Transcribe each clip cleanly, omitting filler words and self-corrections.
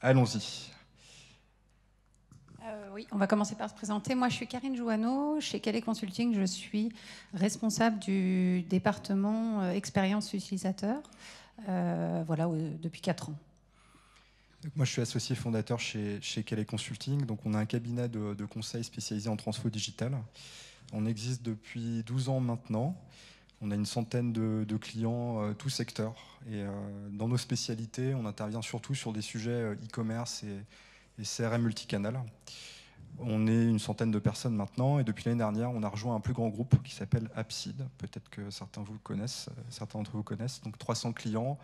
Allons-y. Oui, on va commencer par se présenter. Moi, je suis Karine Jouanneau. Chez Calais Consulting, je suis responsable du département expérience utilisateur, voilà, depuis 4 ans. Donc moi, je suis associé fondateur chez Calais Consulting. Donc, on a un cabinet de conseil spécialisé en transfo digital. On existe depuis 12 ans maintenant. On a une centaine de clients, tous secteurs. Et dans nos spécialités, on intervient surtout sur des sujets e-commerce et CRM multicanal. On est une centaine de personnes maintenant. Et depuis l'année dernière, on a rejoint un plus grand groupe qui s'appelle Appseed. Peut-être que certains d'entre vous connaissent. Donc 300 clients,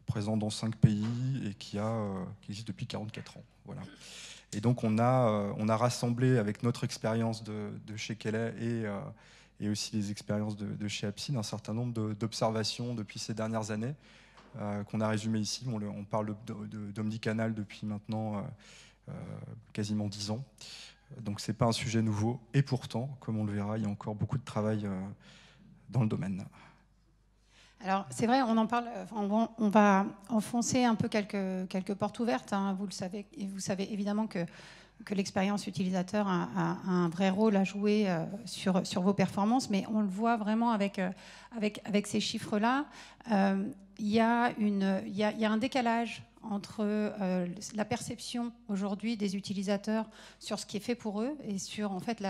présent dans 5 pays et qui existe depuis 44 ans. Voilà. Et donc on a rassemblé avec notre expérience de chez Calais et aussi les expériences de chez Appseed un certain nombre d'observations depuis ces dernières années qu'on a résumées ici. On parle d'omnicanal depuis maintenant quasiment 10 ans. Donc c'est pas un sujet nouveau. Et pourtant, comme on le verra, il y a encore beaucoup de travail dans le domaine. Alors, c'est vrai, on en parle, on va enfoncer un peu quelques portes ouvertes. Hein, vous le savez, et vous savez évidemment que l'expérience utilisateur a un vrai rôle à jouer sur vos performances, mais on le voit vraiment avec ces chiffres-là. Il y a un décalage entre la perception aujourd'hui des utilisateurs sur ce qui est fait pour eux et sur, en fait,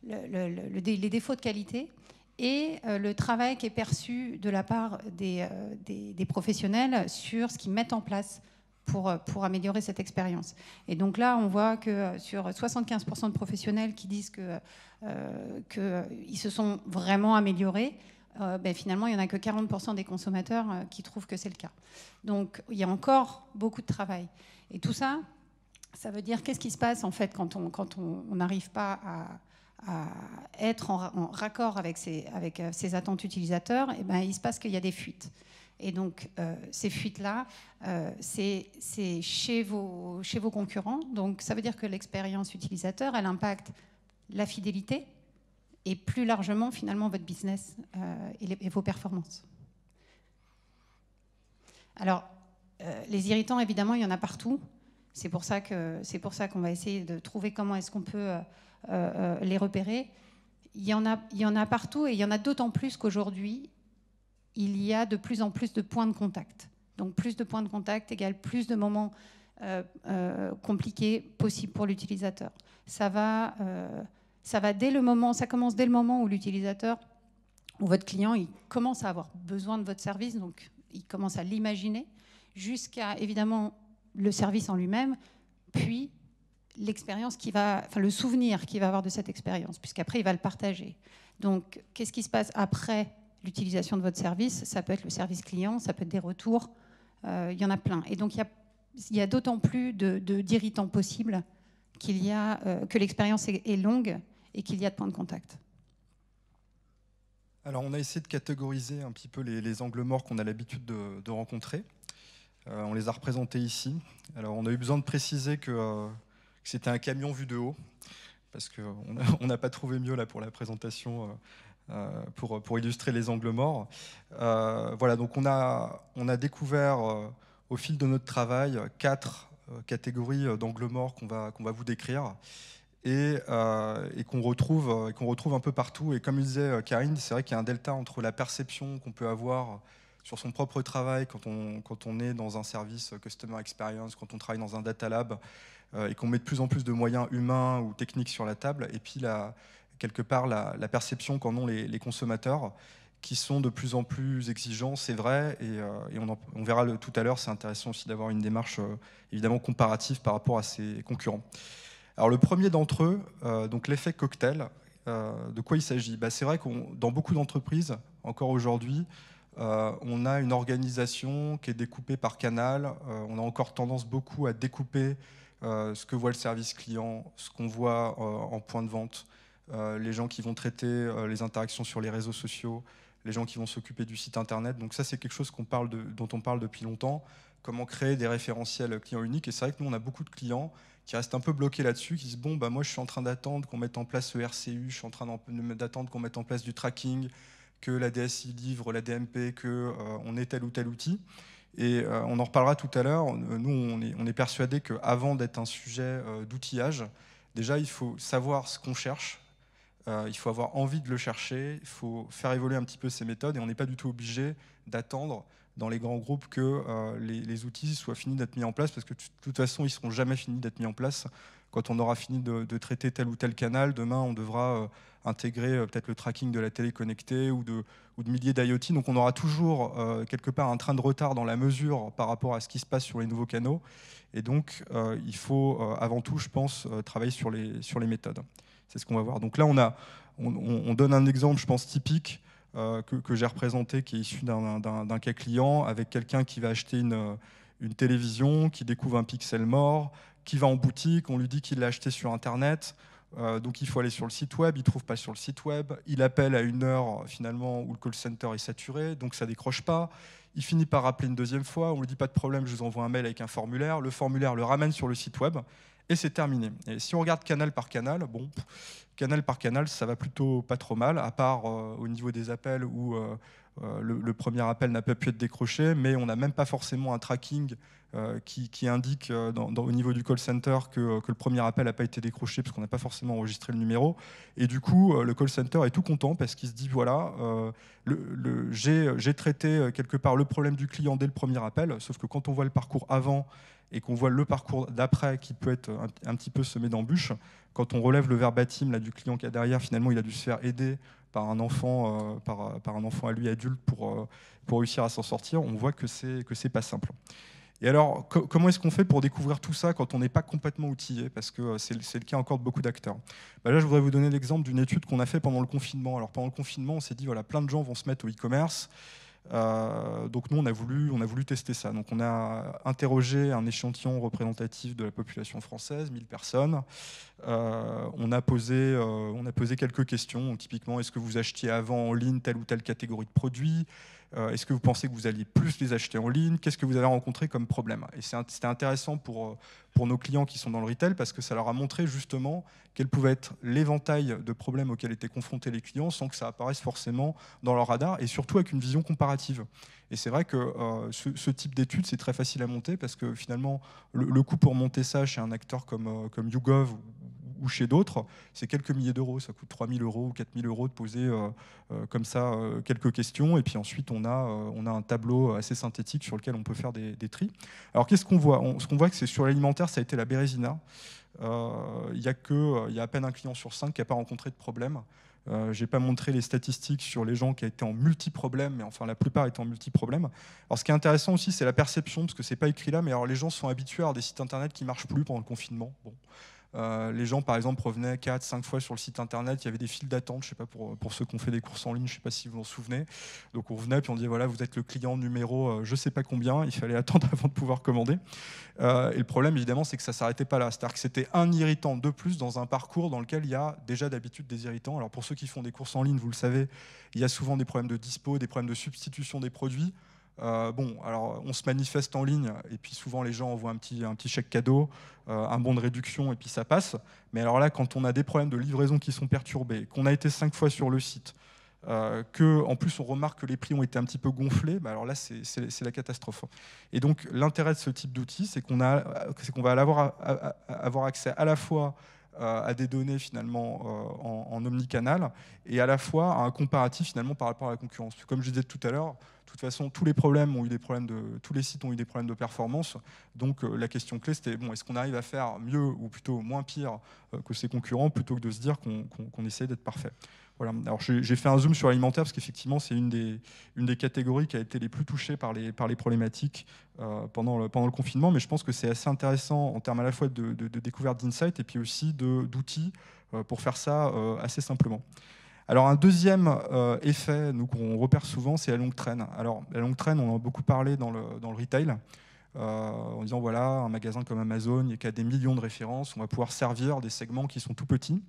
les défauts de qualité et le travail qui est perçu de la part des professionnels sur ce qu'ils mettent en place pour améliorer cette expérience. Et donc là, on voit que sur 75% de professionnels qui disent qu'ils se sont vraiment améliorés, finalement, il n'y en a que 40% des consommateurs qui trouvent que c'est le cas. Donc, il y a encore beaucoup de travail. Et tout ça, ça veut dire qu'est-ce qui se passe en fait quand on n'arrive pas à être en raccord avec ses attentes utilisateurs, et il se passe qu'il y a des fuites. Et donc, ces fuites-là, c'est chez vos concurrents. Donc, ça veut dire que l'expérience utilisateur, elle impacte la fidélité et plus largement, finalement, votre business et vos performances. Alors, les irritants, évidemment, il y en a partout. C'est pour ça qu'on va essayer de trouver comment est-ce qu'on peut les repérer. Il y en a partout et il y en a d'autant plus qu'aujourd'hui, il y a de plus en plus de points de contact. Donc plus de points de contact égale plus de moments compliqués possibles pour l'utilisateur. Ça commence dès le moment où l'utilisateur ou votre client il commence à avoir besoin de votre service, donc il commence à l'imaginer, jusqu'à évidemment le service en lui-même, puis l'expérience le souvenir qu'il va avoir de cette expérience, puisqu'après il va le partager. Donc qu'est-ce qui se passe après l'utilisation de votre service? Ça peut être le service client, ça peut être des retours, il y en a plein. Et donc il y a d'autant plus d'irritants possibles que l'expérience est longue et qu'il y a de points de contact. Alors on a essayé de catégoriser un petit peu les angles morts qu'on a l'habitude de rencontrer. On les a représentés ici. Alors on a eu besoin de préciser que c'était un camion vu de haut, parce qu'on n'a pas trouvé mieux là pour la présentation, pour illustrer les angles morts. Voilà, donc on a découvert au fil de notre travail 4 catégories d'angles morts qu'on va vous décrire et qu'on retrouve un peu partout. Et comme le disait Karine, c'est vrai qu'il y a un delta entre la perception qu'on peut avoir sur son propre travail quand on est dans un service Customer Experience, quand on travaille dans un data lab, et qu'on met de plus en plus de moyens humains ou techniques sur la table, et puis quelque part la perception qu'en ont les consommateurs, qui sont de plus en plus exigeants, c'est vrai, et on verra tout à l'heure, c'est intéressant aussi d'avoir une démarche évidemment comparative par rapport à ses concurrents. Alors le premier d'entre eux, donc l'effet cocktail, de quoi il s'agit? C'est vrai que dans beaucoup d'entreprises, encore aujourd'hui, on a une organisation qui est découpée par canal, on a encore tendance beaucoup à découper ce que voit le service client, ce qu'on voit en point de vente, les gens qui vont traiter les interactions sur les réseaux sociaux, les gens qui vont s'occuper du site internet. Donc ça, c'est quelque chose dont on parle depuis longtemps, comment créer des référentiels clients uniques. Et c'est vrai que nous, on a beaucoup de clients qui restent un peu bloqués là-dessus, qui disent bon, moi je suis en train d'attendre qu'on mette en place le RCU, je suis en train d'attendre qu'on mette en place du tracking, que la DSI livre la DMP, qu'on ait tel ou tel outil. Et on en reparlera tout à l'heure. Nous, on est persuadés qu'avant d'être un sujet d'outillage, déjà, il faut savoir ce qu'on cherche. Il faut avoir envie de le chercher. Il faut faire évoluer un petit peu ces méthodes. Et on n'est pas du tout obligé d'attendre dans les grands groupes que les outils soient finis d'être mis en place, parce que de toute façon, ils ne seront jamais finis d'être mis en place. Quand on aura fini de traiter tel ou tel canal, demain, on devra intégrer peut-être le tracking de la télé connectée ou de milliers d'IoT. Donc on aura toujours quelque part un train de retard dans la mesure par rapport à ce qui se passe sur les nouveaux canaux. Et donc il faut avant tout, je pense, travailler sur les méthodes. C'est ce qu'on va voir. Donc là, on donne un exemple, je pense, typique que j'ai représenté, qui est issu d'un cas client, avec quelqu'un qui va acheter une télévision, qui découvre un pixel mort, qui va en boutique, on lui dit qu'il l'a acheté sur Internet, donc il faut aller sur le site web, il ne trouve pas sur le site web, il appelle à une heure finalement où le call center est saturé, donc ça ne décroche pas, il finit par rappeler une deuxième fois, on lui dit pas de problème, je vous envoie un mail avec un formulaire, le formulaire le ramène sur le site web, et c'est terminé. Et si on regarde canal par canal, bon, canal par canal, ça va plutôt pas trop mal, à part au niveau des appels où le premier appel n'a pas pu être décroché, mais on n'a même pas forcément un tracking qui indique au niveau du call center que le premier appel n'a pas été décroché parce qu'on n'a pas forcément enregistré le numéro. Et du coup, le call center est tout content parce qu'il se dit, voilà, j'ai traité quelque part le problème du client dès le premier appel, sauf que quand on voit le parcours avant et qu'on voit le parcours d'après qui peut être un petit peu semé d'embûches, quand on relève le verbatim là, du client qui est derrière, finalement, il a dû se faire aider par un enfant, par un enfant à lui adulte pour réussir à s'en sortir, on voit que c'est pas simple. Et alors, comment est-ce qu'on fait pour découvrir tout ça quand on n'est pas complètement outillé? Parce que c'est le cas encore de beaucoup d'acteurs. Bah là, je voudrais vous donner l'exemple d'une étude qu'on a fait pendant le confinement. Alors, pendant le confinement, on s'est dit, voilà, plein de gens vont se mettre au e-commerce. Donc nous, on a voulu tester ça. Donc on a interrogé un échantillon représentatif de la population française, 1000 personnes. On a posé quelques questions. Donc, typiquement, est-ce que vous achetiez avant en ligne telle ou telle catégorie de produits? Est-ce que vous pensez que vous alliez plus les acheter en ligne? Qu'est-ce que vous avez rencontré comme problème? Et c'était intéressant pour nos clients qui sont dans le retail parce que ça leur a montré justement quel pouvait être l'éventail de problèmes auxquels étaient confrontés les clients sans que ça apparaisse forcément dans leur radar et surtout avec une vision comparative. Et c'est vrai que ce type d'étude, c'est très facile à monter parce que finalement, le coût pour monter ça chez un acteur comme YouGov ou chez d'autres, c'est quelques milliers d'euros. Ça coûte 3 000 € ou 4 000 € de poser comme ça quelques questions. Et puis ensuite, on a un tableau assez synthétique sur lequel on peut faire des tris. Alors, qu'est-ce qu'on voit? Ce qu'on voit, c'est sur l'alimentaire, ça a été la Bérésina. Il y a à peine un client sur 5 qui n'a pas rencontré de problème. Je n'ai pas montré les statistiques sur les gens qui étaient en multi-problèmes, mais enfin la plupart étaient en multi-problèmes. Alors ce qui est intéressant aussi, c'est la perception, parce que ce n'est pas écrit là, mais alors les gens sont habitués à avoir des sites internet qui ne marchent plus pendant le confinement. Bon. Les gens, par exemple, revenaient 4-5 fois sur le site internet, il y avait des files d'attente, je ne sais pas, pour ceux qui ont fait des courses en ligne, je ne sais pas si vous vous en souvenez. Donc on revenait, puis on disait, voilà, vous êtes le client numéro je ne sais pas combien, il fallait attendre avant de pouvoir commander. Et le problème, évidemment, c'est que ça ne s'arrêtait pas là. C'est-à-dire que c'était un irritant de plus dans un parcours dans lequel il y a déjà d'habitude des irritants. Alors pour ceux qui font des courses en ligne, vous le savez, il y a souvent des problèmes de dispo, des problèmes de substitution des produits. Bon, alors on se manifeste en ligne et puis souvent les gens envoient un petit chèque cadeau, un bon de réduction et puis ça passe. Mais alors là, quand on a des problèmes de livraison qui sont perturbés, qu'on a été 5 fois sur le site, qu'en plus on remarque que les prix ont été un petit peu gonflés, bah alors là c'est la catastrophe. Et donc l'intérêt de ce type d'outil, c'est qu'on va avoir accès à la fois à des données finalement en omnicanal et à la fois à un comparatif finalement par rapport à la concurrence. Comme je disais tout à l'heure, de toute façon, tous les sites ont eu des problèmes de performance. Donc la question clé, c'était bon, est-ce qu'on arrive à faire mieux ou plutôt moins pire que ses concurrents plutôt que de se dire qu'on essaye d'être parfait. Voilà. Alors j'ai fait un zoom sur l'alimentaire parce qu'effectivement c'est une des catégories qui a été les plus touchées par les problématiques pendant le confinement, mais je pense que c'est assez intéressant en termes à la fois de découverte d'insight et puis aussi d'outils pour faire ça assez simplement. Alors un deuxième effet qu'on repère souvent, c'est la longue traîne. Alors la longue traîne, on en a beaucoup parlé dans le retail, en disant voilà, un magasin comme Amazon, qui a des millions de références, on va pouvoir servir des segments qui sont tout petits.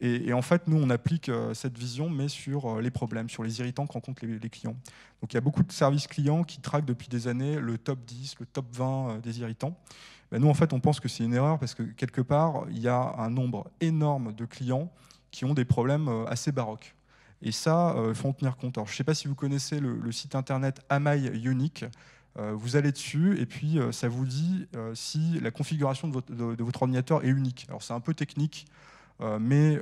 Et en fait, nous, on applique cette vision, mais sur les problèmes, sur les irritants que rencontrent les clients. Donc il y a beaucoup de services clients qui traquent depuis des années le top 10, le top 20 des irritants. Ben, nous, en fait, on pense que c'est une erreur parce que quelque part, il y a un nombre énorme de clients qui ont des problèmes assez baroques. Et ça, il faut en tenir compte. Alors, je ne sais pas si vous connaissez le site internet Amai Unique. Vous allez dessus et puis ça vous dit si la configuration de votre ordinateur est unique. Alors c'est un peu technique, mais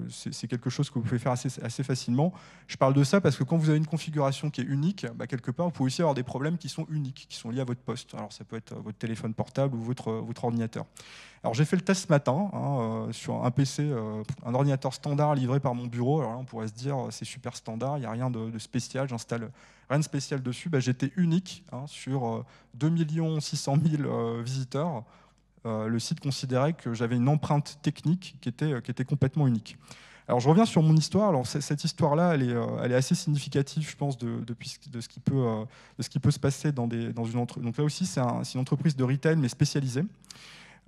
c'est quelque chose que vous pouvez faire assez facilement. Je parle de ça parce que quand vous avez une configuration qui est unique, bah, quelque part, vous pouvez aussi avoir des problèmes qui sont uniques, qui sont liés à votre poste. Alors ça peut être votre téléphone portable ou votre ordinateur. Alors j'ai fait le test ce matin sur un PC, un ordinateur standard livré par mon bureau. Alors là, on pourrait se dire c'est super standard, il n'y a rien de spécial, j'installe rien de spécial dessus. Bah, j'étais unique sur 2 600 000 visiteurs. Le site considérait que j'avais une empreinte technique qui était complètement unique. Alors je reviens sur mon histoire. Alors cette histoire-là, elle est assez significative, je pense, de ce qui peut se passer dans une entreprise. Donc là aussi, c'est une entreprise de retail, mais spécialisée.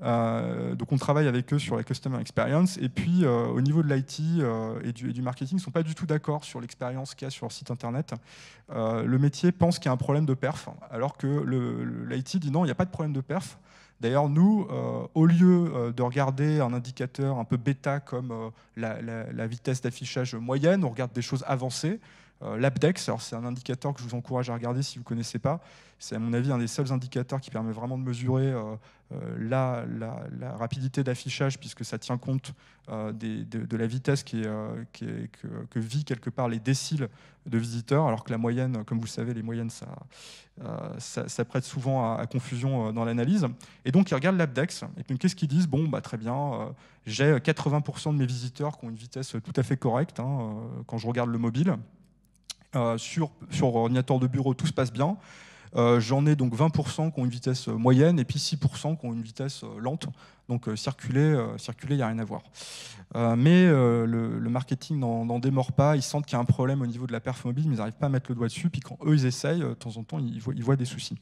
Donc on travaille avec eux sur la customer experience. Et puis au niveau de l'IT et du marketing, ils ne sont pas du tout d'accord sur l'expérience qu'il y a sur leur site internet. Le métier pense qu'il y a un problème de perf, alors que l'IT dit non, il n'y a pas de problème de perf. D'ailleurs, nous, au lieu de regarder un indicateur un peu bêta comme la vitesse d'affichage moyenne, on regarde des choses avancées. L'Apdex, c'est un indicateur que je vous encourage à regarder si vous ne connaissez pas. C'est à mon avis un des seuls indicateurs qui permet vraiment de mesurer la rapidité d'affichage, puisque ça tient compte de la vitesse que vit quelque part les déciles de visiteurs, alors que la moyenne, comme vous le savez, les moyennes, ça prête souvent à confusion dans l'analyse. Et donc, ils regardent l'Apdex. Et puis, qu'est-ce qu'ils disent? Bon, bah, très bien, j'ai 80% de mes visiteurs qui ont une vitesse tout à fait correcte quand je regarde le mobile. Sur ordinateur de bureau, tout se passe bien. J'en ai donc 20% qui ont une vitesse moyenne et puis 6% qui ont une vitesse lente. Donc circuler, il n'y a rien à voir. Mais le marketing n'en démord pas. Ils sentent qu'il y a un problème au niveau de la perf mobile, mais ils n'arrivent pas à mettre le doigt dessus. Puis quand eux, ils essayent, de temps en temps, ils voient des soucis.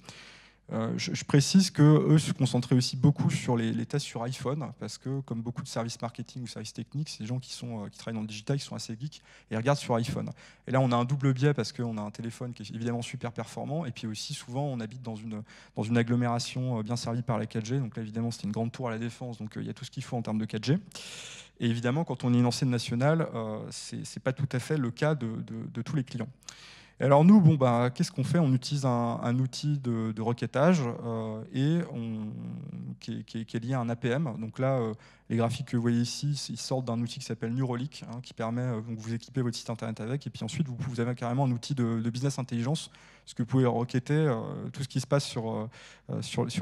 Je précise qu'eux se concentraient aussi beaucoup sur les tests sur iPhone, parce que comme beaucoup de services marketing ou services techniques, c'est des gens qui travaillent dans le digital, qui sont assez geeks, et ils regardent sur iPhone. Et là, on a un double biais, parce qu'on a un téléphone qui est évidemment super performant, et puis aussi, souvent, on habite dans une agglomération bien servie par la 4G. Donc là, évidemment, c'était une grande tour à la Défense, donc il y a tout ce qu'il faut en termes de 4G. Et évidemment, quand on est une enseigne nationale, ce n'est pas tout à fait le cas de tous les clients. Et alors nous, qu'est-ce qu'on fait? On utilise un outil de requêtage qui est lié à un APM. Donc là, les graphiques que vous voyez ici, ils sortent d'un outil qui s'appelle Neuralink, qui permet, donc vous équipez votre site internet avec, et puis ensuite vous avez carrément un outil de business intelligence, parce que vous pouvez requêter tout ce qui se passe sur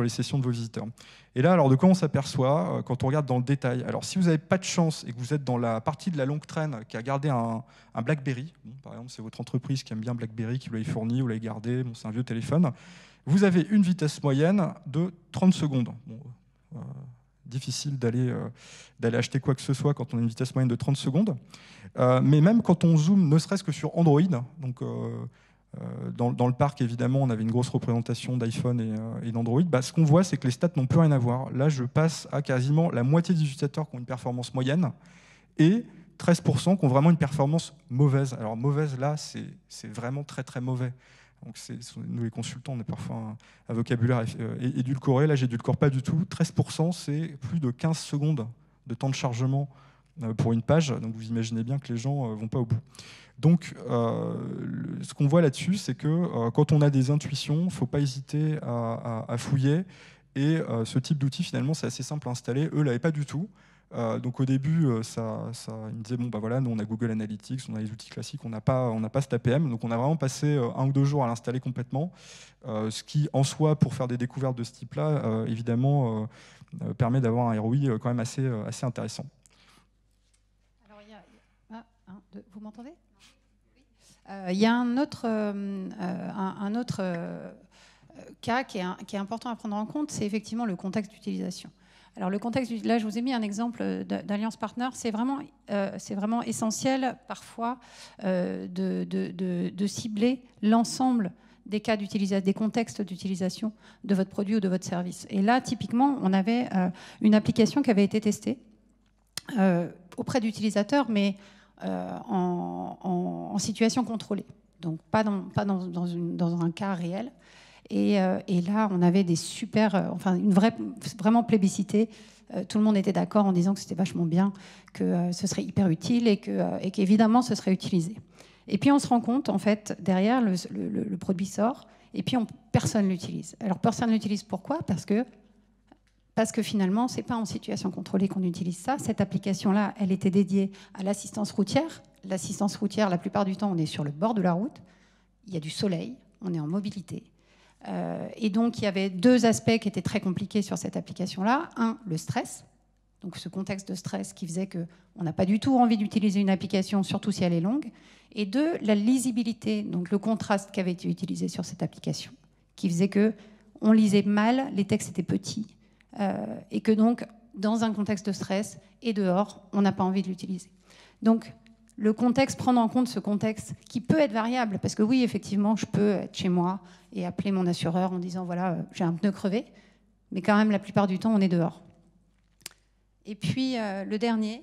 les sessions de vos visiteurs. Et là, alors de quoi on s'aperçoit quand on regarde dans le détail? Alors si vous n'avez pas de chance et que vous êtes dans la partie de la longue traîne qui a gardé un BlackBerry, par exemple c'est votre entreprise qui aime bien BlackBerry, qui vous l'avez fourni, vous l'avez gardé, c'est un vieux téléphone, vous avez une vitesse moyenne de 30 secondes. Difficile d'aller acheter quoi que ce soit quand on a une vitesse moyenne de 30 secondes. Mais même quand on zoome, ne serait-ce que sur Android, donc dans le parc, évidemment, on avait une grosse représentation d'iPhone et d'Android. Ce qu'on voit, c'est que les stats n'ont plus rien à voir. Là, je passe à quasiment la moitié des utilisateurs qui ont une performance moyenne et 13% qui ont vraiment une performance mauvaise. Alors, mauvaise, là, c'est vraiment très, très mauvais. Donc nous, les consultants, on a parfois un vocabulaire édulcoré. Là, j'édulcore pas du tout. 13%, c'est plus de 15 secondes de temps de chargement pour une page. Donc, vous imaginez bien que les gens vont pas au bout. Donc, ce qu'on voit là-dessus, c'est que quand on a des intuitions, il ne faut pas hésiter à fouiller. Et ce type d'outil, finalement, c'est assez simple à installer. Eux ne l'avaient pas du tout. Donc au début, ils me disaient, voilà, nous on a Google Analytics, on a les outils classiques, on n'a pas cet APM. Donc on a vraiment passé 1 ou 2 jours à l'installer complètement. Ce qui, en soi, pour faire des découvertes de ce type-là, évidemment, permet d'avoir un ROI quand même assez intéressant. Alors, vous m'entendez? Il y a un autre cas qui est important à prendre en compte, c'est effectivement le contexte d'utilisation. Alors le contexte, là je vous ai mis un exemple d'Alliance Partner, c'est vraiment essentiel parfois de cibler l'ensemble des cas d'utilisation, des contextes d'utilisation de votre produit ou de votre service. Et là typiquement on avait une application qui avait été testée auprès d'utilisateurs, mais en situation contrôlée, donc pas dans un cas réel. Et là, on avait des super, vraiment plébiscité. Tout le monde était d'accord en disant que c'était vachement bien, que ce serait hyper utile et qu'évidemment, ce serait utilisé. Et puis, on se rend compte, en fait, derrière, le produit sort et puis personne ne l'utilise. Alors personne ne l'utilise, pourquoi ? Parce que finalement, ce n'est pas en situation contrôlée qu'on utilise ça. Cette application-là, elle était dédiée à l'assistance routière. L'assistance routière, la plupart du temps, on est sur le bord de la route. Il y a du soleil, on est en mobilité. Et donc, il y avait deux aspects qui étaient très compliqués sur cette application-là. Un, le stress. Donc, ce contexte de stress qui faisait qu'on n'a pas du tout envie d'utiliser une application, surtout si elle est longue. Et deux, la lisibilité, donc le contraste qui avait été utilisé sur cette application, qui faisait qu'on lisait mal, les textes étaient petits. Et que donc, dans un contexte de stress et dehors, on n'a pas envie de l'utiliser. Donc, le contexte, prendre en compte ce contexte qui peut être variable, parce que oui, effectivement, je peux être chez moi et appeler mon assureur en disant, voilà, j'ai un pneu crevé, mais quand même, la plupart du temps, on est dehors. Et puis, le dernier,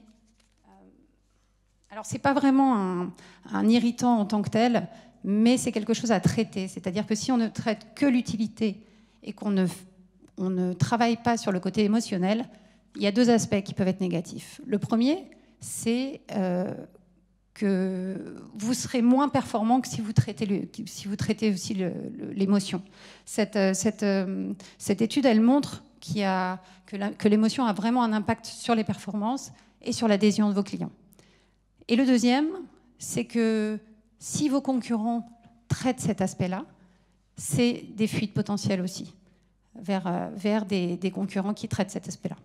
alors, c'est pas vraiment un irritant en tant que tel, mais c'est quelque chose à traiter. C'est-à-dire que si on ne traite que l'utilité et qu'on ne travaille pas sur le côté émotionnel, il y a deux aspects qui peuvent être négatifs. Le premier, c'est que vous serez moins performant que si vous traitez aussi l'émotion. Cette étude, elle montre que l'émotion a vraiment un impact sur les performances et sur l'adhésion de vos clients. Et le deuxième, c'est que si vos concurrents traitent cet aspect-là, c'est des fuites potentielles aussi vers des concurrents qui traitent cet aspect-là.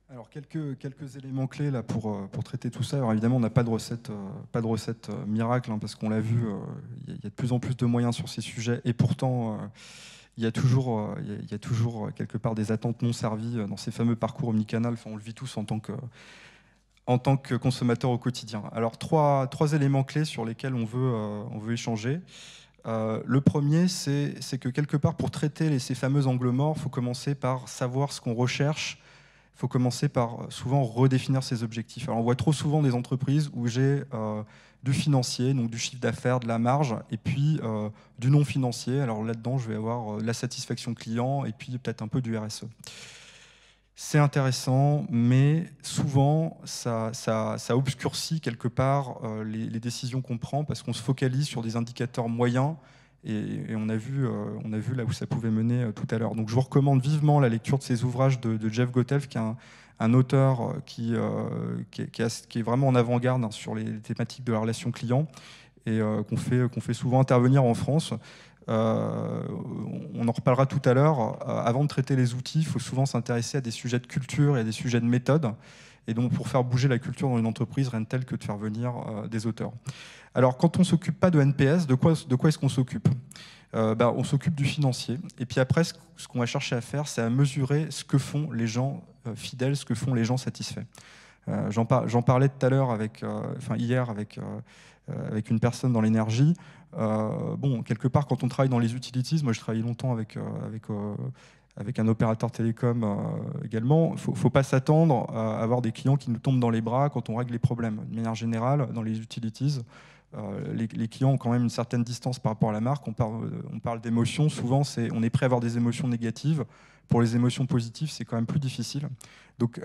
Alors quelques éléments clés là pour traiter tout ça. Alors évidemment, on n'a pas de recette miracle, hein, parce qu'on l'a vu, il y a de plus en plus de moyens sur ces sujets, et pourtant il y a toujours quelque part des attentes non servies dans ces fameux parcours omnicanal. Enfin, on le vit tous en tant que consommateur au quotidien. Alors trois éléments clés sur lesquels on veut échanger. Le premier, c'est que quelque part, pour traiter ces fameux angles morts, il faut commencer par savoir ce qu'on recherche. Il faut commencer par souvent redéfinir ses objectifs. Alors on voit trop souvent des entreprises où j'ai du financier, donc du chiffre d'affaires, de la marge, et puis du non financier. Alors là-dedans, je vais avoir la satisfaction client et puis peut-être un peu du RSE. C'est intéressant, mais souvent, ça obscurcit quelque part les décisions qu'on prend, parce qu'on se focalise sur des indicateurs moyens, et on a vu là où ça pouvait mener tout à l'heure. Donc je vous recommande vivement la lecture de ces ouvrages de Jeff Gothelf, qui est un auteur qui est vraiment en avant-garde sur les thématiques de la relation client, et qu'on fait souvent intervenir en France. On en reparlera tout à l'heure. Avant de traiter les outils, il faut souvent s'intéresser à des sujets de culture et à des sujets de méthode. Et donc, pour faire bouger la culture dans une entreprise, rien de tel que de faire venir des auteurs. Alors, quand on ne s'occupe pas de NPS, de quoi est-ce qu'on s'occupe ? On s'occupe du financier. Et puis après, ce qu'on va chercher à faire, c'est à mesurer ce que font les gens fidèles, ce que font les gens satisfaits. J'en parlais tout à l'heure hier avec une personne dans l'énergie. Quelque part, quand on travaille dans les utilities, moi je travaillais longtemps avec un opérateur télécom également, il ne faut pas s'attendre à avoir des clients qui nous tombent dans les bras quand on règle les problèmes. De manière générale, dans les utilities, les clients ont quand même une certaine distance par rapport à la marque. On parle d'émotions, souvent on est prêt à avoir des émotions négatives. Pour les émotions positives, c'est quand même plus difficile. Donc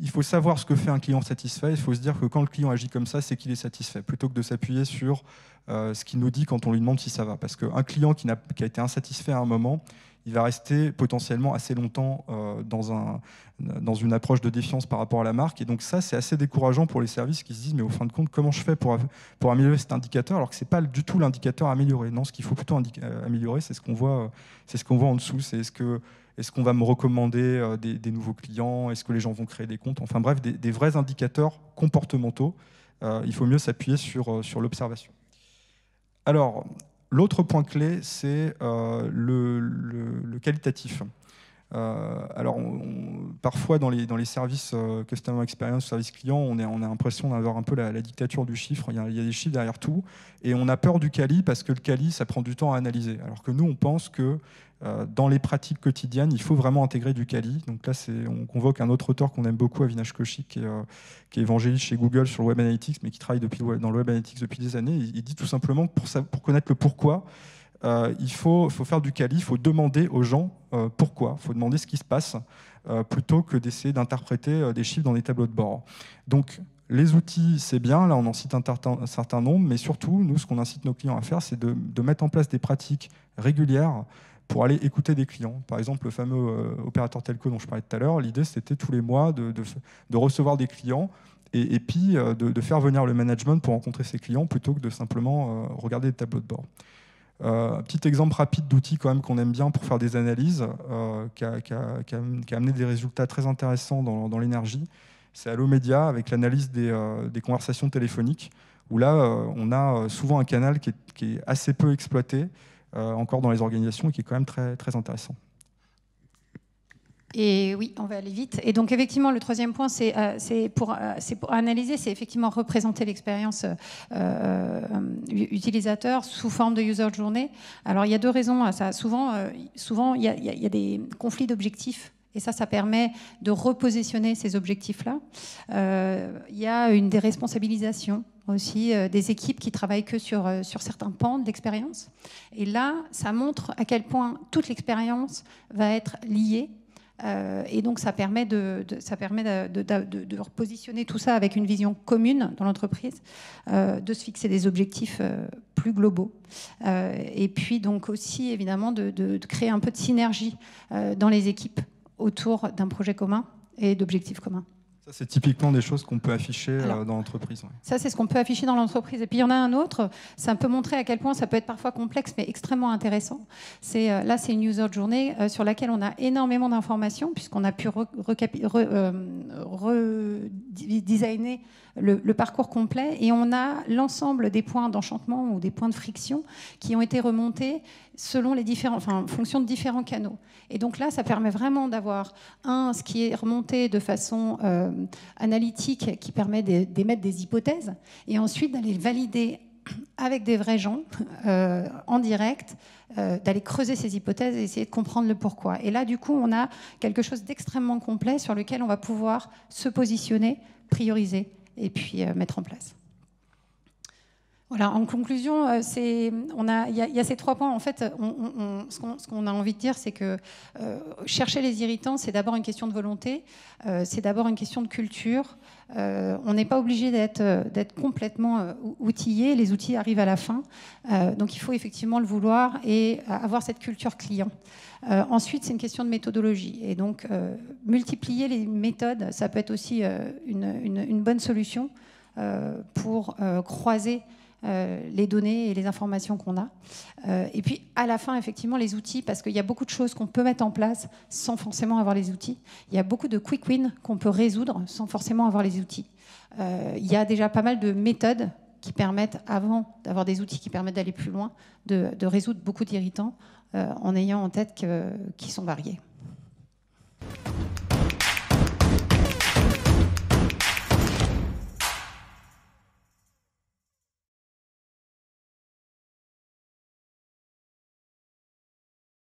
il faut savoir ce que fait un client satisfait. Il faut se dire que quand le client agit comme ça, c'est qu'il est satisfait, plutôt que de s'appuyer sur ce qu'il nous dit quand on lui demande si ça va. Parce qu'un client qui a été insatisfait à un moment, il va rester potentiellement assez longtemps dans une approche de défiance par rapport à la marque. Et donc ça, c'est assez décourageant pour les services qui se disent, mais au fin de compte, comment je fais pour améliorer cet indicateur, alors que ce n'est pas du tout l'indicateur à améliorer. Non, ce qu'il faut plutôt améliorer, c'est ce qu'on voit en dessous. C'est est-ce qu'on va me recommander des nouveaux clients? Est-ce que les gens vont créer des comptes? Enfin bref, des vrais indicateurs comportementaux. Il faut mieux s'appuyer sur l'observation. Alors, l'autre point clé, c'est le qualitatif. Parfois, dans les services Customer Experience, services clients, on a l'impression d'avoir un peu la dictature du chiffre. Il y a des chiffres derrière tout. Et on a peur du quali, parce que le quali, ça prend du temps à analyser. Alors que nous, on pense que dans les pratiques quotidiennes, il faut vraiment intégrer du quali. Donc là, on convoque un autre auteur qu'on aime beaucoup, Avinash Kouchik, qui est évangéliste chez Google sur le Web Analytics, mais qui travaille dans le Web Analytics depuis des années. Il dit tout simplement que pour connaître le pourquoi, il faut faire du quali, il faut demander aux gens pourquoi, il faut demander ce qui se passe, plutôt que d'essayer d'interpréter des chiffres dans des tableaux de bord. Donc les outils, c'est bien, là on en cite un certain nombre, mais surtout, nous, ce qu'on incite nos clients à faire, c'est de mettre en place des pratiques régulières pour aller écouter des clients. Par exemple, le fameux opérateur telco dont je parlais tout à l'heure, l'idée c'était tous les mois de recevoir des clients et puis de faire venir le management pour rencontrer ces clients plutôt que de simplement regarder des tableaux de bord. Un petit exemple rapide d'outils quand même qu'on aime bien pour faire des analyses, qui a amené des résultats très intéressants dans l'énergie. C'est Allomedia avec l'analyse des conversations téléphoniques, où là, on a souvent un canal qui est assez peu exploité, encore dans les organisations, et qui est quand même très, très intéressant. Et oui, on va aller vite. Et donc effectivement, le troisième point, c'est pour analyser, c'est effectivement représenter l'expérience utilisateur sous forme de user journée. Alors il y a deux raisons à ça. Souvent, il y a des conflits d'objectifs. Et ça permet de repositionner ces objectifs-là. Il y a une déresponsabilisation aussi des équipes qui travaillent que sur certains pans de l'expérience. Et là, ça montre à quel point toute l'expérience va être liée. Et donc, ça permet de repositionner tout ça avec une vision commune dans l'entreprise, de se fixer des objectifs plus globaux. Et puis, donc aussi, évidemment, de créer un peu de synergie dans les équipes autour d'un projet commun et d'objectifs communs. Ça, c'est typiquement des choses qu'on peut afficher dans l'entreprise. Ouais. Ça, c'est ce qu'on peut afficher dans l'entreprise. Et puis, il y en a un autre, ça peut montrer à quel point ça peut être parfois complexe, mais extrêmement intéressant. Là, c'est une user journée sur laquelle on a énormément d'informations, puisqu'on a pu redesigner le parcours complet. Et on a l'ensemble des points d'enchantement ou des points de friction qui ont été remontés selon en fonction de différents canaux. Et donc là, ça permet vraiment d'avoir ce qui est remonté de façon analytique, qui permet d'émettre des hypothèses, et ensuite d'aller valider avec des vrais gens en direct, d'aller creuser ces hypothèses et essayer de comprendre le pourquoi. Et là, du coup, on a quelque chose d'extrêmement complet sur lequel on va pouvoir se positionner, prioriser et puis mettre en place. Voilà, en conclusion, il y a ces 3 points. En fait, ce qu'on a envie de dire, c'est que chercher les irritants, c'est d'abord une question de volonté, c'est d'abord une question de culture. On n'est pas obligé d'être complètement outillé, les outils arrivent à la fin. Donc il faut effectivement le vouloir et avoir cette culture client. Ensuite, c'est une question de méthodologie. Et donc, multiplier les méthodes, ça peut être aussi une bonne solution pour croiser les données et les informations qu'on a. Et puis, à la fin, effectivement, les outils, parce qu'il y a beaucoup de choses qu'on peut mettre en place sans forcément avoir les outils. Il y a beaucoup de quick wins qu'on peut résoudre sans forcément avoir les outils. Il y a déjà pas mal de méthodes qui permettent, avant d'avoir des outils qui permettent d'aller plus loin, de résoudre beaucoup d'irritants en ayant en tête qu'ils sont variés.